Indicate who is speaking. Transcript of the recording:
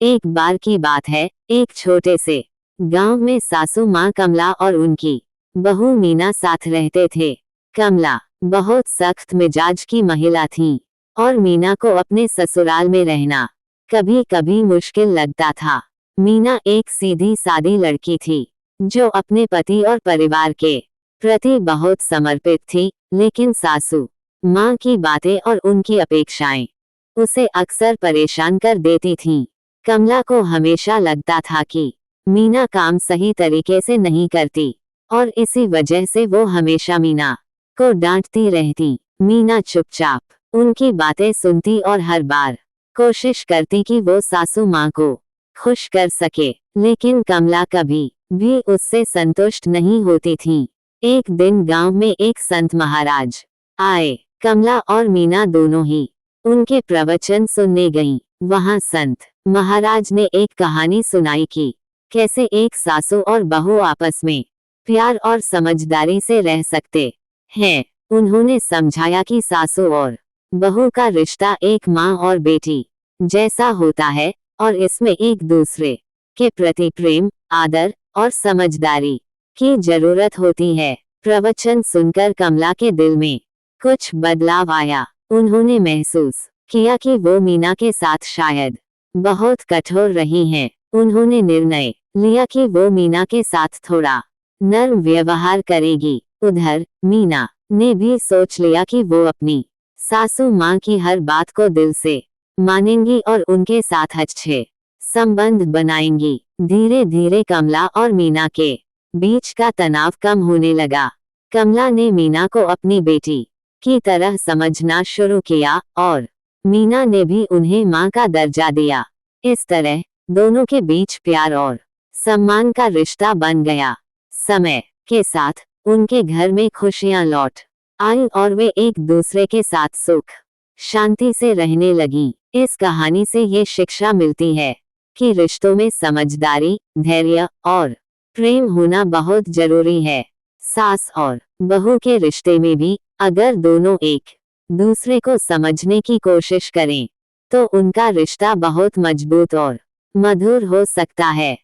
Speaker 1: एक बार की बात है, एक छोटे से गांव में सासू माँ कमला और उनकी बहू मीना साथ रहते थे। कमला बहुत सख्त मिजाज की महिला थी और मीना को अपने ससुराल में रहना कभी कभी मुश्किल लगता था। मीना एक सीधी सादी लड़की थी जो अपने पति और परिवार के प्रति बहुत समर्पित थी, लेकिन सासू माँ की बातें और उनकी अपेक्षाएं उसे अक्सर परेशान कर देती थीं। कमला को हमेशा लगता था कि मीना काम सही तरीके से नहीं करती और इसी वजह से वो हमेशा मीना को डांटती रहती। मीना चुपचाप उनकी बातें सुनती और हर बार कोशिश करती कि वो सासू माँ को खुश कर सके, लेकिन कमला कभी भी उससे संतुष्ट नहीं होती थी। एक दिन गांव में एक संत महाराज आए। कमला और मीना दोनों ही उनके प्रवचन सुनने गईं। वहां संत महाराज ने एक कहानी सुनाई कि कैसे एक सासू और बहू आपस में प्यार और समझदारी से रह सकते हैं। उन्होंने समझाया कि सासू और बहू का रिश्ता एक माँ और बेटी जैसा होता है और इसमें एक दूसरे के प्रति प्रेम, आदर और समझदारी की जरूरत होती है। प्रवचन सुनकर कमला के दिल में कुछ बदलाव आया। उन्होंने महसूस किया कि वो मीना के साथ शायद बहुत कठोर रही हैं। उन्होंने निर्णय लिया कि वो मीना के साथ थोड़ा नर्म व्यवहार करेगी। उधर मीना ने भी सोच लिया कि वो अपनी सासू माँ की हर बात को दिल से मानेंगी और उनके साथ अच्छे संबंध बनाएंगी। धीरे धीरे कमला और मीना के बीच का तनाव कम होने लगा। कमला ने मीना को अपनी बेटी की तरह समझना शुरू किया और मीना ने भी उन्हें माँ का दर्जा दिया। इस तरह दोनों के बीच प्यार और सम्मान का रिश्ता बन गया। समय के साथ उनके घर में खुशियां लौट आई और वे एक दूसरे के साथ सुख शांति से रहने लगी। इस कहानी से ये शिक्षा मिलती है कि रिश्तों में समझदारी, धैर्य और प्रेम होना बहुत जरूरी है। सास और बहू के रिश्ते में भी अगर दोनों एक दूसरे को समझने की कोशिश करें तो उनका रिश्ता बहुत मजबूत और मधुर हो सकता है।